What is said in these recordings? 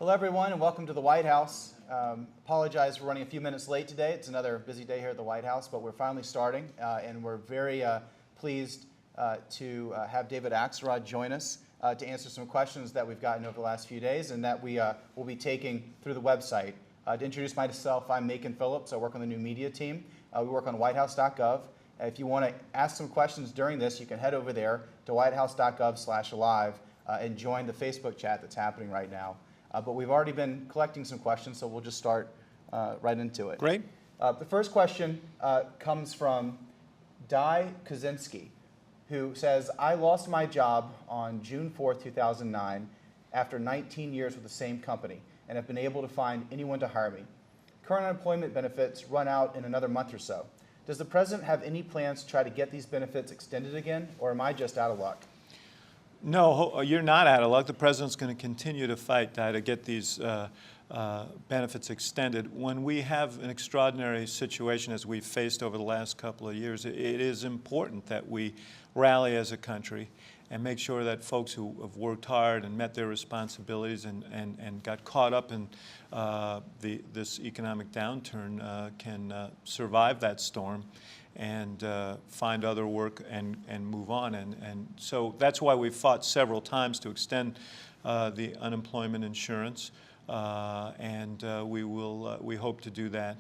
Hello, everyone, and welcome to the White House. Apologize for running a few minutes late today. It's another busy day here at the White House, but we're finally starting, and we're very pleased to have David Axelrod join us to answer some questions that we've gotten over the last few days and that we will be taking through the website. To introduce myself, I'm Macon Phillips. I work on the new media team. We work on whitehouse.gov. If you want to ask some questions during this, you can head over there to whitehouse.gov/live and join the Facebook chat that's happening right now. But we've already been collecting some questions, so we'll just start right into it. Great. The first question comes from Di Kaczynski, who says, I lost my job on June 4th, 2009, after 19 years with the same company, and have been able to find anyone to hire me. Current unemployment benefits run out in another month or so. Does the president have any plans to try to get these benefits extended again, or am I just out of luck? No, you're not out of luck. The president's going to continue to fight to get these benefits extended. When we have an extraordinary situation as we've faced over the last couple of years, it is important that we rally as a country and make sure that folks who have worked hard and met their responsibilities and got caught up in this economic downturn can survive that storm and find other work and move on. And so that's why we've fought several times to extend the unemployment insurance, and we hope to do that.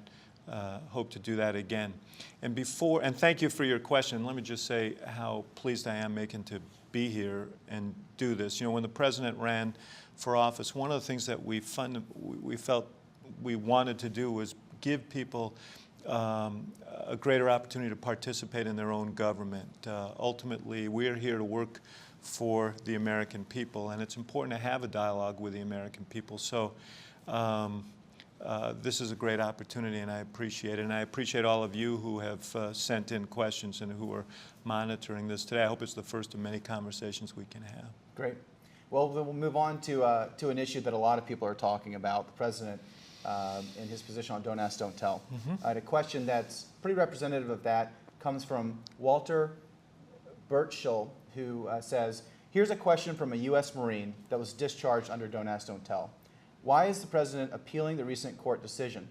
Again. And thank you for your question. Let me just say how pleased I am, Macon, to be here and do this. You know, when the president ran for office, one of the things that we felt we wanted to do was give people a greater opportunity to participate in their own government. Ultimately, we're here to work for the American people, and it's important to have a dialogue with the American people. So this is a great opportunity, and I appreciate it. And I appreciate all of you who have sent in questions and who are monitoring this today. I hope it's the first of many conversations we can have. Great. Well, we'll move on to an issue that a lot of people are talking about, the president in his position on Don't Ask, Don't Tell. A question that's pretty representative of that comes from Walter Birchall, who says, here's a question from a U.S. Marine that was discharged under Don't Ask, Don't Tell. Why is the president appealing the recent court decision?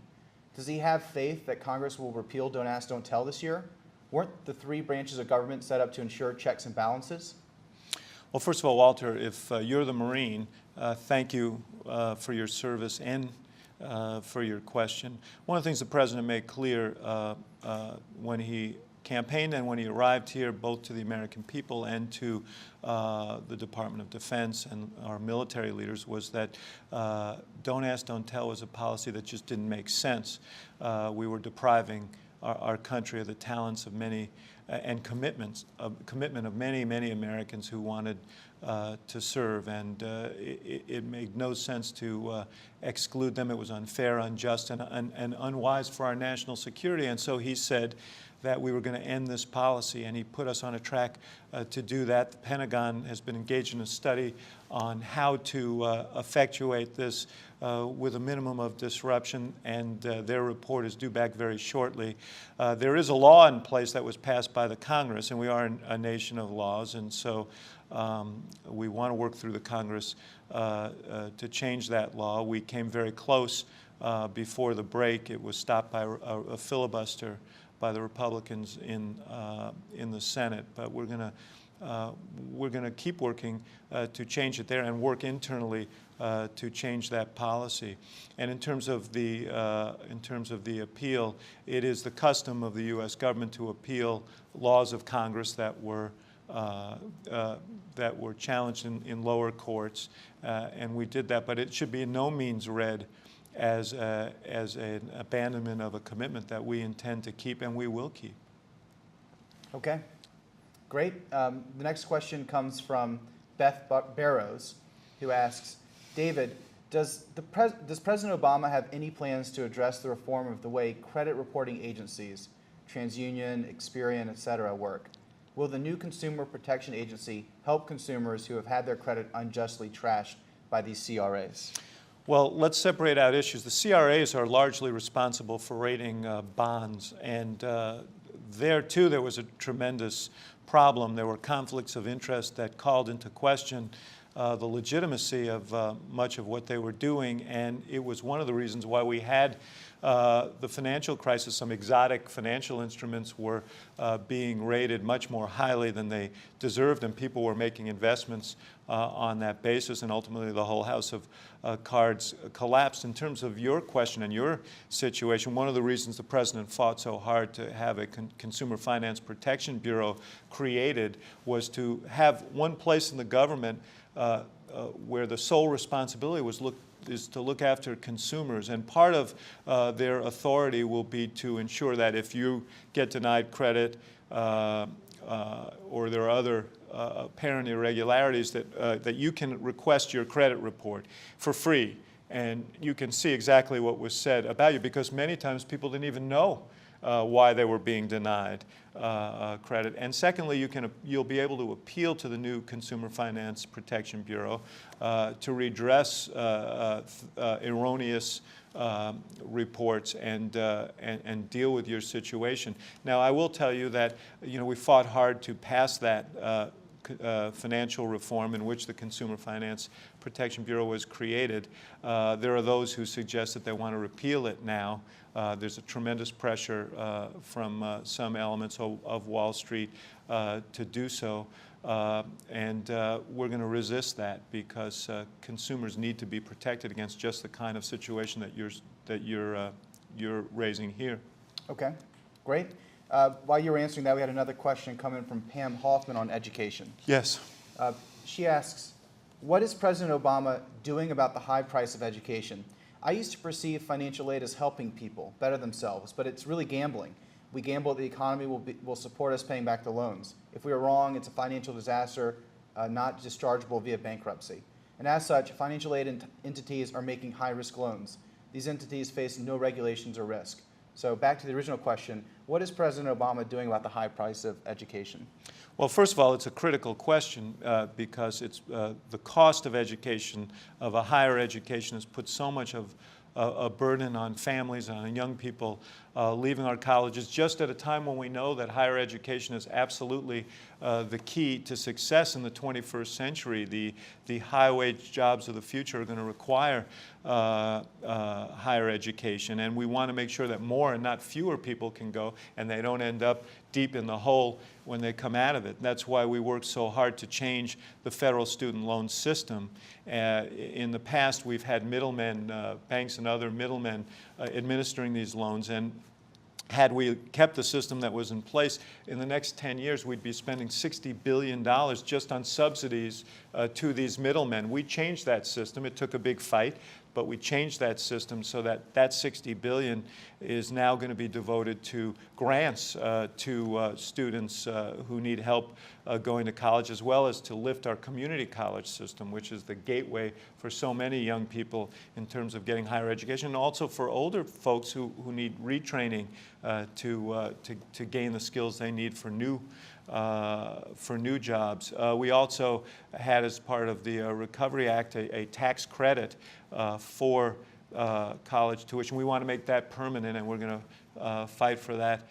Does he have faith that Congress will repeal Don't Ask, Don't Tell this year? Weren't the three branches of government set up to ensure checks and balances? Well, first of all, Walter, if you're the Marine, thank you for your service and for your question. One of the things the president made clear when he campaigned and when he arrived here, both to the American people and to the Department of Defense and our military leaders, was that Don't Ask, Don't Tell was a policy that just didn't make sense. We were depriving our country of the talents of many and commitment of many, many Americans who wanted to serve, and it made no sense to exclude them. It was unfair, unjust, and unwise for our national security. And so he said that we were going to end this policy, and he put us on a track to do that. The Pentagon has been engaged in a study on how to effectuate this with a minimum of disruption, and their report is due back very shortly. There is a law in place that was passed by the Congress, and we are a nation of laws, and so we want to work through the Congress to change that law. We came very close before the break. It was stopped by a filibuster by the Republicans in the Senate, but we're going to keep working to change it there and work internally to change that policy. And in terms of the appeal, it is the custom of the U.S. government to appeal laws of Congress that were challenged in lower courts, and we did that. But it should be in no means read as an abandonment of a commitment that we intend to keep and we will keep. Okay, great. The next question comes from Beth Barrows, who asks, David, does President Obama have any plans to address the reform of the way credit reporting agencies, TransUnion, Experian, et cetera, work? Will the new Consumer Protection Agency help consumers who have had their credit unjustly trashed by these CRAs? Well, let's separate out issues. The CRAs are largely responsible for rating bonds, and there, too, there was a tremendous problem. There were conflicts of interest that called into question the legitimacy of much of what they were doing, and it was one of the reasons why we had the financial crisis. Some exotic financial instruments were being rated much more highly than they deserved, and people were making investments on that basis, and ultimately the whole house of cards collapsed. In terms of your question and your situation, one of the reasons the President fought so hard to have a Consumer Finance Protection Bureau created was to have one place in the government where the sole responsibility is to look after consumers, and part of their authority will be to ensure that if you get denied credit or there are other apparent irregularities, that you can request your credit report for free, and you can see exactly what was said about you, because many times people didn't even know why they were being denied credit. And secondly, you'll be able to appeal to the new Consumer Finance Protection Bureau to redress erroneous reports and deal with your situation. Now, I will tell you that we fought hard to pass that financial reform in which the Consumer Finance Protection Bureau was created. There are those who suggest that they want to repeal it now. There's a tremendous pressure from some elements of Wall Street to do so, and we're going to resist that, because consumers need to be protected against just the kind of situation that you're raising here. Okay, great. While you were answering that, we had another question coming from Pam Hoffman on education. Yes. She asks, what is President Obama doing about the high price of education? I used to perceive financial aid as helping people better themselves, but it's really gambling. We gamble that the economy will support us paying back the loans. If we are wrong, it's a financial disaster, not dischargeable via bankruptcy. And as such, financial aid entities are making high-risk loans. These entities face no regulations or risk. So back to the original question, what is President Obama doing about the high price of education? Well, first of all, it's a critical question because it's the cost of education, of a higher education, has put so much of a burden on families and on young people leaving our colleges just at a time when we know that higher education is absolutely the key to success in the 21st century. The high-wage jobs of the future are going to require higher education, and we want to make sure that more and not fewer people can go, and they don't end up deep in the hole when they come out of it. That's why we work so hard to change the federal student loan system. In the past, we've had middlemen, banks and other middlemen administering these loans, and had we kept the system that was in place, in the next 10 years, we'd be spending $60 billion just on subsidies to these middlemen. We changed that system. It took a big fight, but we changed that system so that $60 billion is now going to be devoted to grants to students who need help going to college, as well as to lift our community college system, which is the gateway for so many young people in terms of getting higher education, and also for older folks who need retraining to gain the skills they need for new jobs. We also had, as part of the Recovery Act, a tax credit for college tuition. We want to make that permanent, and we're going to fight for that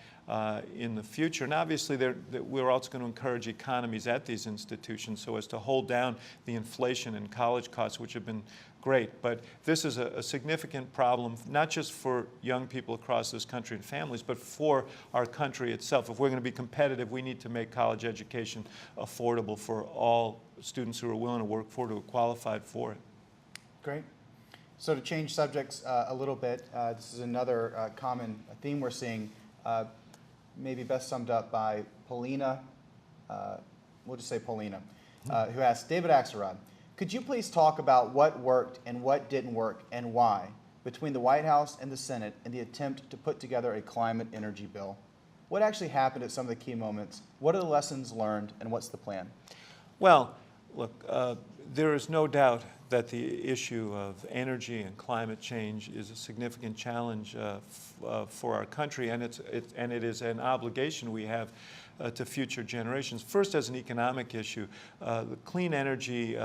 in the future. And obviously, we're also going to encourage economies at these institutions so as to hold down the inflation in college costs, which have been great. But this is a significant problem, not just for young people across this country and families, but for our country itself. If we're going to be competitive, we need to make college education affordable for all students who are willing to work for it, who are qualified for it. Great. So to change subjects a little bit, this is another common theme we're seeing, maybe best summed up by Paulina, we'll just say Paulina, who asked, David Axelrod, could you please talk about what worked and what didn't work and why between the White House and the Senate in the attempt to put together a climate energy bill? What actually happened at some of the key moments? What are the lessons learned, and what's the plan? Well, look, there is no doubt that the issue of energy and climate change is a significant challenge for our country, and it is an obligation we have to future generations. First, as an economic issue, the clean energy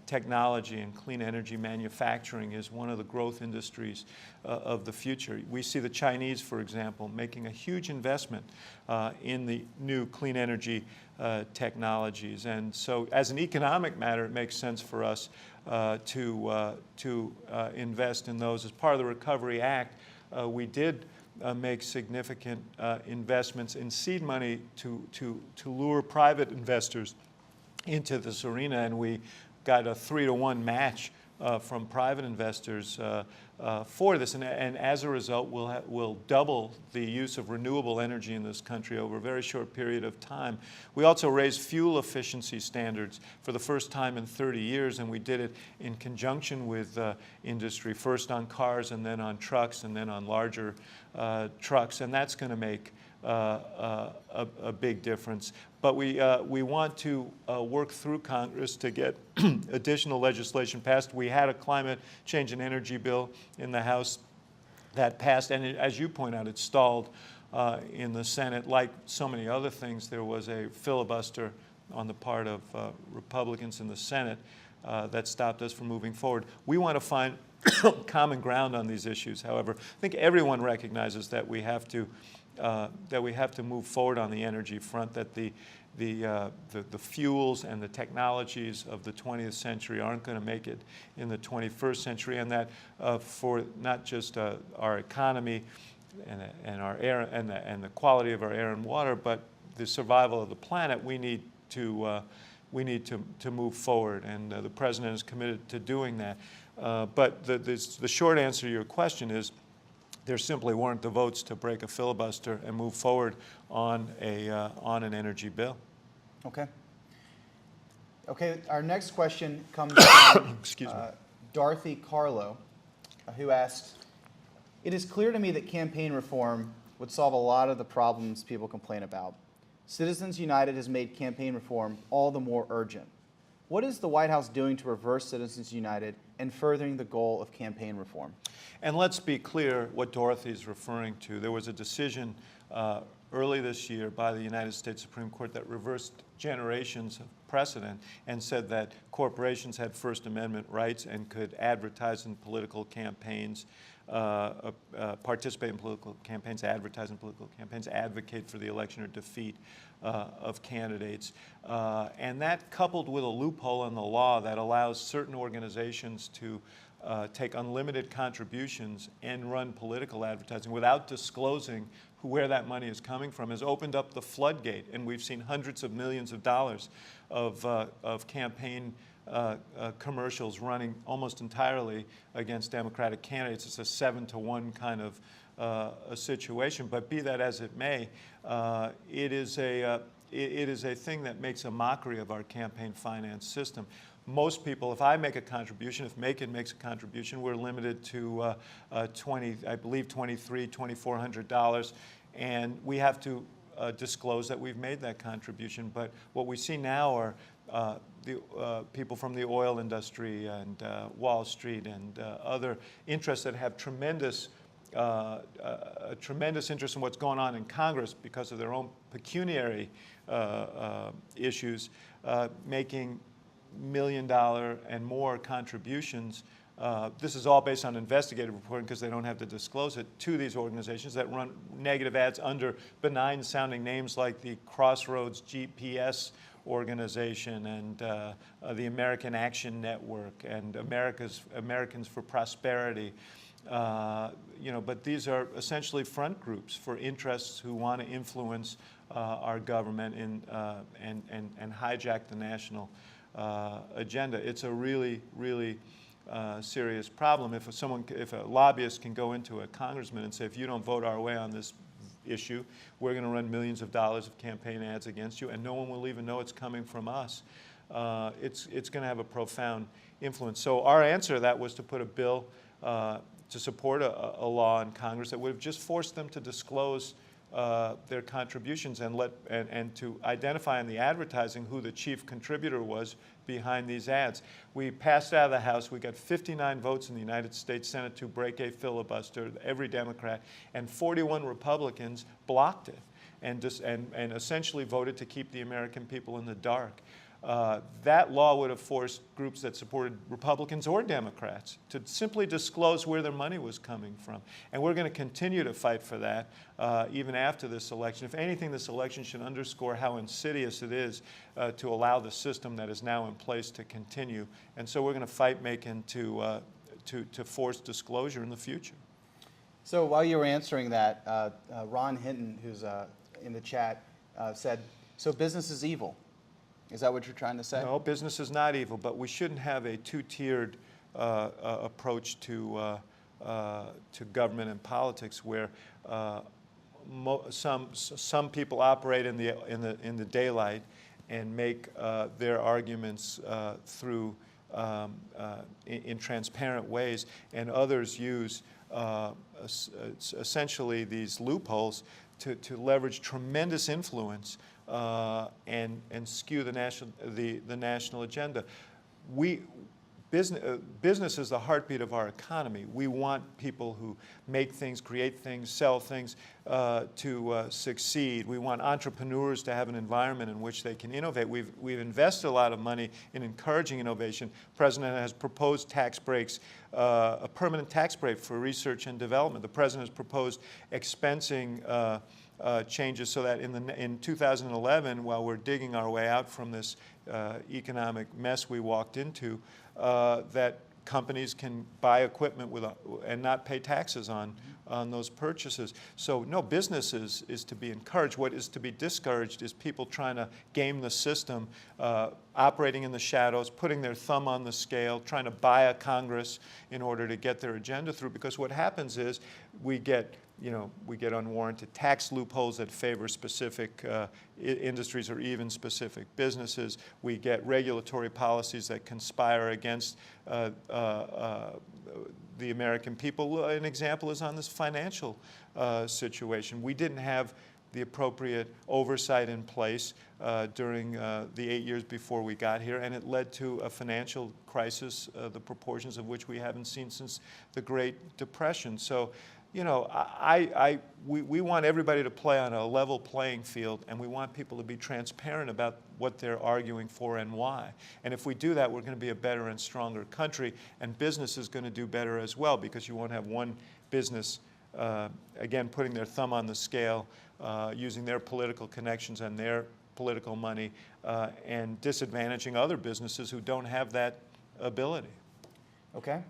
technology and clean energy manufacturing is one of the growth industries of the future. We see the Chinese, for example, making a huge investment in the new clean energy technologies. And so as an economic matter, it makes sense for us to invest in those. As part of the Recovery Act, we did make significant investments in seed money to lure private investors into this arena, and we got a 3-to-1 match from private investors for this, and as a result, we'll double the use of renewable energy in this country over a very short period of time. We also raised fuel efficiency standards for the first time in 30 years, and we did it in conjunction with industry, first on cars and then on trucks and then on larger trucks, and that's going to make a big difference. But we want to work through Congress to get additional legislation passed. We had a climate change and energy bill in the House that passed, and as you point out, it stalled in the Senate. Like so many other things, there was a filibuster on the part of Republicans in the Senate that stopped us from moving forward. We want to find common ground on these issues. However, I think everyone recognizes that we have to move forward on the energy front, that the fuels and the technologies of the 20th century aren't going to make it in the 21st century, and that for not just our economy and our air and the quality of our air and water, but the survival of the planet, we need to move forward, and the President is committed to doing that. But the short answer to your question is, there simply weren't the votes to break a filibuster and move forward on an energy bill. Okay. Okay, our next question comes from Dorothy Carlo, who asked, "It is clear to me that campaign reform would solve a lot of the problems people complain about. Citizens United has made campaign reform all the more urgent. What is the White House doing to reverse Citizens United and furthering the goal of campaign reform?" And let's be clear what Dorothy is referring to. There was a decision early this year by the United States Supreme Court that reversed generations of precedent and said that corporations had First Amendment rights and could advertise in political campaigns, participate in political campaigns, advertise in political campaigns, advocate for the election or defeat of candidates. And that, coupled with a loophole in the law that allows certain organizations to take unlimited contributions and run political advertising without disclosing where that money is coming from, has opened up the floodgate, and we've seen hundreds of millions of dollars of campaign commercials running almost entirely against Democratic candidates. It's a 7-to-1 kind of a situation. But be that as it may, it is a thing that makes a mockery of our campaign finance system. Most people, if I make a contribution, if Macon makes a contribution, we're limited to $2,400, and we have to disclose that we've made that contribution. But what we see now are the people from the oil industry and Wall Street and other interests that have tremendous interest in what's going on in Congress because of their own pecuniary issues, making $1 million and more contributions. This is all based on investigative reporting because they don't have to disclose it to these organizations that run negative ads under benign-sounding names like the Crossroads GPS organization and the American Action Network and Americans for Prosperity. But these are essentially front groups for interests who want to influence our government and hijack the national agenda. It's a really, really serious problem. If a lobbyist can go into a congressman and say, if you don't vote our way on this issue, we're going to run millions of dollars of campaign ads against you, and no one will even know it's coming from us, it's going to have a profound influence. So our answer to that was to put a bill to support a law in Congress that would have just forced them to disclose their contributions and to identify in the advertising who the chief contributor was behind these ads. We passed out of the House. We got 59 votes in the United States Senate to break a filibuster, every Democrat, and 41 Republicans blocked it and essentially voted to keep the American people in the dark. That law would have forced groups that supported Republicans or Democrats to simply disclose where their money was coming from. And we're going to continue to fight for that even after this election. If anything, this election should underscore how insidious it is to allow the system that is now in place to continue. And so we're going to fight Macon to force disclosure in the future. So while you were answering that, Ron Hinton, who's in the chat, said, so business is evil. Is that what you're trying to say? No, business is not evil, but we shouldn't have a two-tiered approach to government and politics, where some people operate in the daylight and make their arguments through in transparent ways, and others use essentially these loopholes to leverage tremendous influence and skew the national agenda. Business is the heartbeat of our economy. We want people who make things, create things, sell things to succeed. We want entrepreneurs to have an environment in which they can innovate. We've invested a lot of money in encouraging innovation. The President has proposed tax breaks, a permanent tax break for research and development. The President has proposed expensing changes so that in 2011, while we're digging our way out from this economic mess we walked into, that companies can buy equipment and not pay taxes on those purchases. So no, business is to be encouraged. What is to be discouraged is people trying to game the system, operating in the shadows, putting their thumb on the scale, trying to buy a Congress in order to get their agenda through. Because what happens is we get unwarranted tax loopholes that favor specific industries or even specific businesses. We get regulatory policies that conspire against the American people. An example is on this financial situation. We didn't have the appropriate oversight in place during the 8 years before we got here, and it led to a financial crisis, the proportions of which we haven't seen since the Great Depression. So, you know, we want everybody to play on a level playing field, and we want people to be transparent about what they're arguing for and why. And if we do that, we're going to be a better and stronger country, and business is going to do better as well, because you won't have one business, again, putting their thumb on the scale, using their political connections and their political money, and disadvantaging other businesses who don't have that ability. Okay.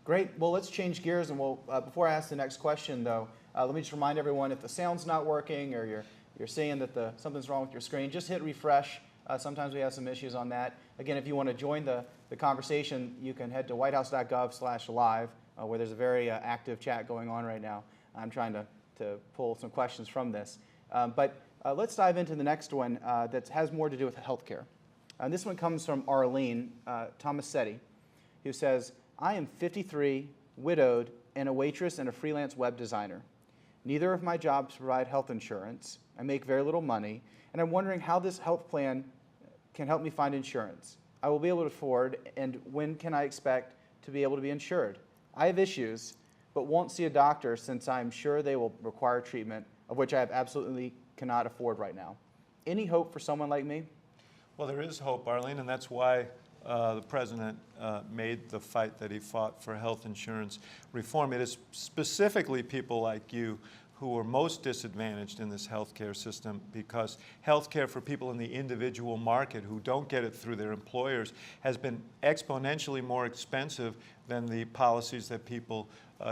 Great. Well, let's change gears, and we'll, before I ask the next question, though, let me just remind everyone, if the sound's not working or you're seeing that something's wrong with your screen, just hit refresh. Sometimes we have some issues on that. Again, if you want to join the conversation, you can head to whitehouse.gov/live, where there's a very active chat going on right now. I'm trying to pull some questions from this. But let's dive into the next one that has more to do with healthcare. This one comes from Arlene Tomasetti, who says, I am 53, widowed, and a waitress and a freelance web designer. Neither of my jobs provide health insurance. I make very little money, and I'm wondering how this health plan can help me find insurance. I will be able to afford, and when can I expect to be able to be insured? I have issues, but won't see a doctor since I'm sure they will require treatment, of which I have absolutely cannot afford right now. Any hope for someone like me? Well, there is hope, Arlene, and that's why the President made the fight that he fought for health insurance reform. It is specifically people like you who are most disadvantaged in this healthcare system, because healthcare for people in the individual market who don't get it through their employers has been exponentially more expensive than the policies that people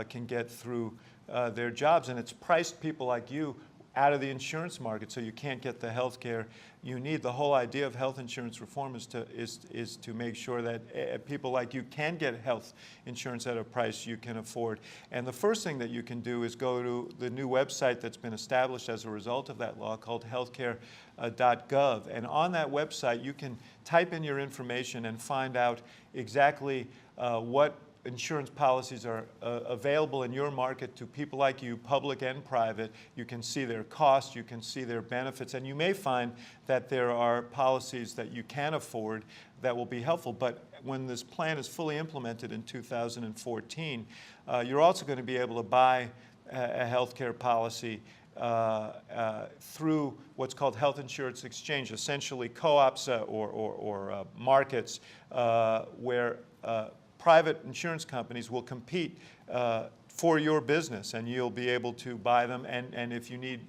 can get through their jobs. And it's priced people like you out of the insurance market, so you can't get the health care you need. The whole idea of health insurance reform is to make sure that people like you can get health insurance at a price you can afford. And the first thing that you can do is go to the new website that's been established as a result of that law, called healthcare.gov. And on that website, you can type in your information and find out exactly what insurance policies are available in your market to people like you, public and private. You can see their costs, you can see their benefits, and you may find that there are policies that you can afford that will be helpful. But when this plan is fully implemented in 2014, you're also going to be able to buy a health care policy through what's called health insurance exchange, essentially co-ops or markets where private insurance companies will compete for your business, and you'll be able to buy them. And if you need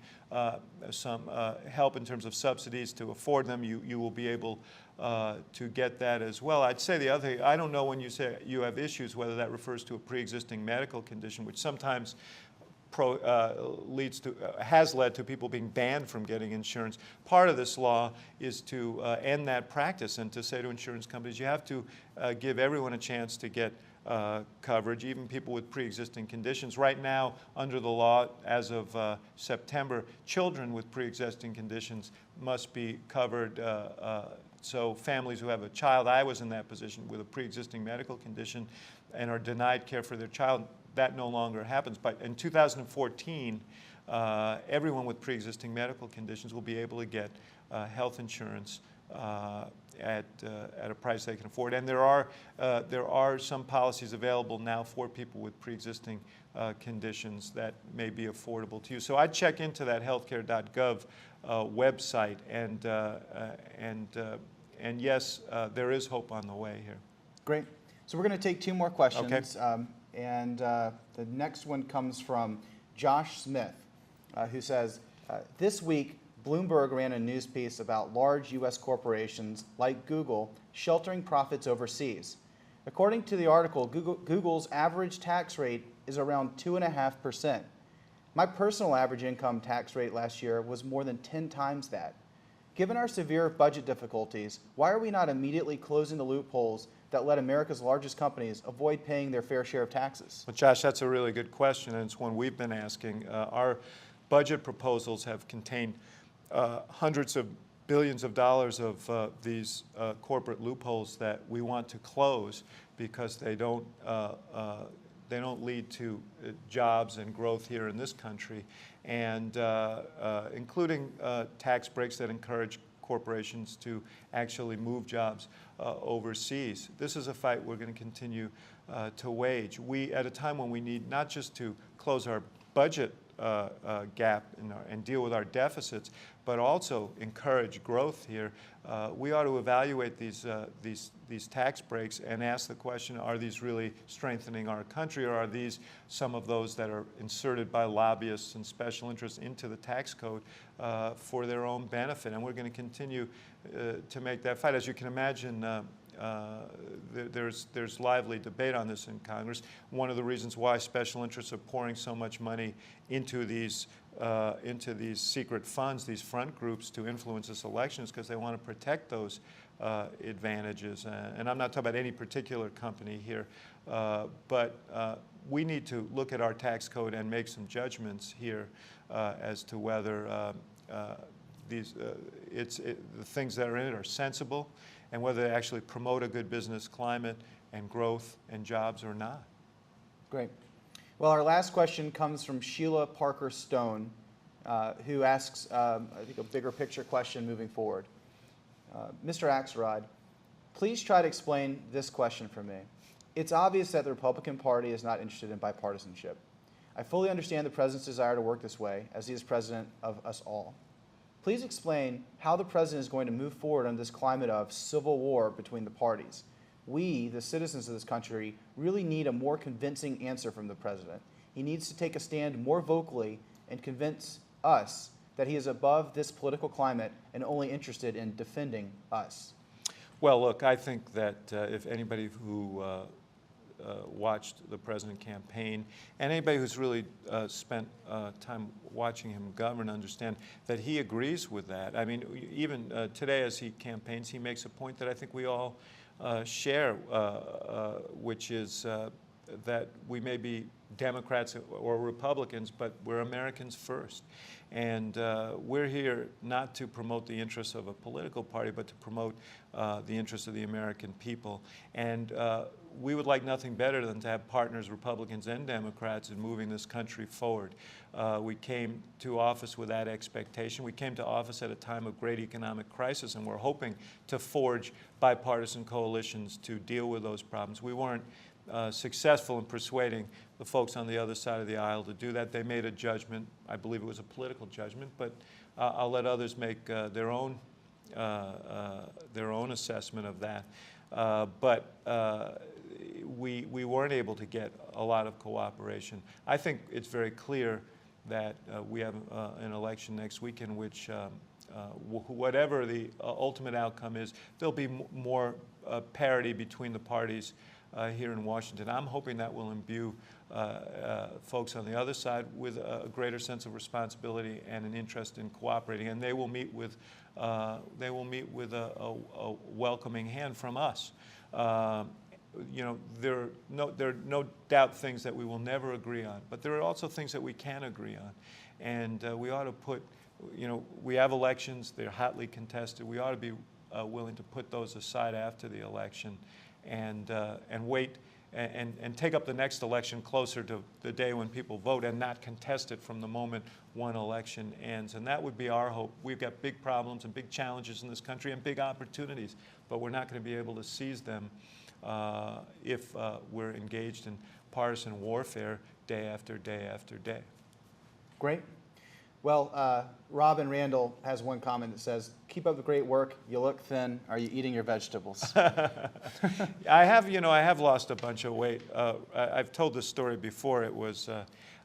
some help in terms of subsidies to afford them, you will be able to get that as well. I'd say the other thing, I don't know when you say you have issues, whether that refers to a pre-existing medical condition, which sometimes has led to people being banned from getting insurance. Part of this law is to end that practice and to say to insurance companies, you have to give everyone a chance to get coverage, even people with pre-existing conditions. Right now, under the law, as of September, children with pre-existing conditions must be covered. So families who have a child, I was in that position with a pre-existing medical condition and are denied care for their child, that no longer happens. But in 2014, everyone with pre-existing medical conditions will be able to get health insurance at a price they can afford. And there are some policies available now for people with pre-existing conditions that may be affordable to you. So I'd check into that healthcare.gov website, and yes, there is hope on the way here. Great. So we're going to take two more questions. Okay. The next one comes from Josh Smith, who says, this week, Bloomberg ran a news piece about large U.S. corporations like Google sheltering profits overseas. According to the article, Google's average tax rate is around 2.5%. My personal average income tax rate last year was more than 10 times that. Given our severe budget difficulties, why are we not immediately closing the loopholes that let America's largest companies avoid paying their fair share of taxes? Well, Josh, that's a really good question, and it's one we've been asking. Our budget proposals have contained hundreds of billions of dollars of these corporate loopholes that we want to close because they don't lead to jobs and growth here in this country, and including tax breaks that encourage corporations to actually move jobs overseas. This is a fight we're going to continue to wage. At a time when we need not just to close our budget gap and deal with our deficits, but also encourage growth here, we ought to evaluate these tax breaks and ask the question, are these really strengthening our country, or are these some of those that are inserted by lobbyists and special interests into the tax code for their own benefit? And we're going to continue to make that fight. As you can imagine, there's lively debate on this in Congress. One of the reasons why special interests are pouring so much money into these secret funds, these front groups, to influence this election is because they want to protect those advantages. And I'm not talking about any particular company here, but we need to look at our tax code and make some judgments here as to whether the things that are in it are sensible, and whether they actually promote a good business climate and growth and jobs or not. Great. Well, our last question comes from Sheila Parker Stone, who asks, I think, a bigger picture question moving forward. Mr. Axelrod, please try to explain this question for me. It's obvious that the Republican Party is not interested in bipartisanship. I fully understand the President's desire to work this way, as he is President of us all. Please explain how the President is going to move forward in this climate of civil war between the parties. We, the citizens of this country, really need a more convincing answer from the President. He needs to take a stand more vocally and convince us that he is above this political climate and only interested in defending us. Well, look, I think that if anybody who watched the President campaign, and anybody who's really spent time watching him govern, understand that he agrees with that. I mean, even today as he campaigns, he makes a point that I think we all share, which is that we may be Democrats or Republicans, but we're Americans first. And we're here not to promote the interests of a political party, but to promote the interests of the American people. And we would like nothing better than to have partners, Republicans and Democrats, in moving this country forward. We came to office with that expectation. We came to office at a time of great economic crisis, and we're hoping to forge bipartisan coalitions to deal with those problems. We weren't successful in persuading the folks on the other side of the aisle to do that. They made a judgment. I believe it was a political judgment, but I'll let others make their own assessment of that. But we weren't able to get a lot of cooperation. I think it's very clear that we have an election next week in which whatever the ultimate outcome is, there'll be more parity between the parties here in Washington. I'm hoping that will imbue folks on the other side with a greater sense of responsibility and an interest in cooperating, and they will meet with a welcoming hand from us. You know, there are no doubt things that we will never agree on, but there are also things that we can agree on, and we ought to put. You know, we have elections; they're hotly contested. We ought to be willing to put those aside after the election, and wait and take up the next election closer to the day when people vote, and not contest it from the moment one election ends. And that would be our hope. We've got big problems and big challenges in this country and big opportunities, but we're not going to be able to seize them if we're engaged in partisan warfare day after day after day. Great. Well, Robin Randall has one comment that says, "Keep up the great work. You look thin. Are you eating your vegetables?" I have lost a bunch of weight. I've told this story before. It was,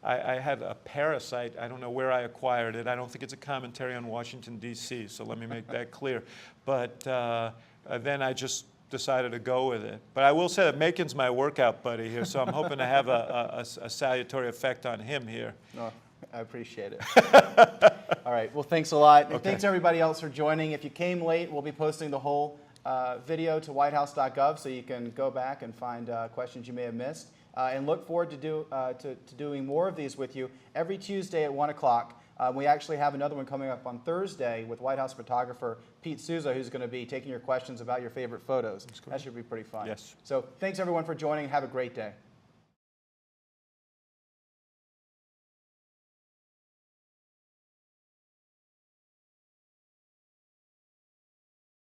I had a parasite. I don't know where I acquired it. I don't think it's a commentary on Washington, D.C., so let me make that clear. But then I just decided to go with it. But I will say that Macon's my workout buddy here, so I'm hoping to have a salutary effect on him here. Oh, I appreciate it. All right. Well, thanks a lot. And thanks everybody else for joining. If you came late, we'll be posting the whole video to whitehouse.gov so you can go back and find questions you may have missed. And look forward to doing more of these with you every Tuesday at 1 o'clock. We actually have another one coming up on Thursday with White House photographer Pete Souza, who's going to be taking your questions about your favorite photos. That should be pretty fun. Yes. So thanks everyone for joining. Have a great day.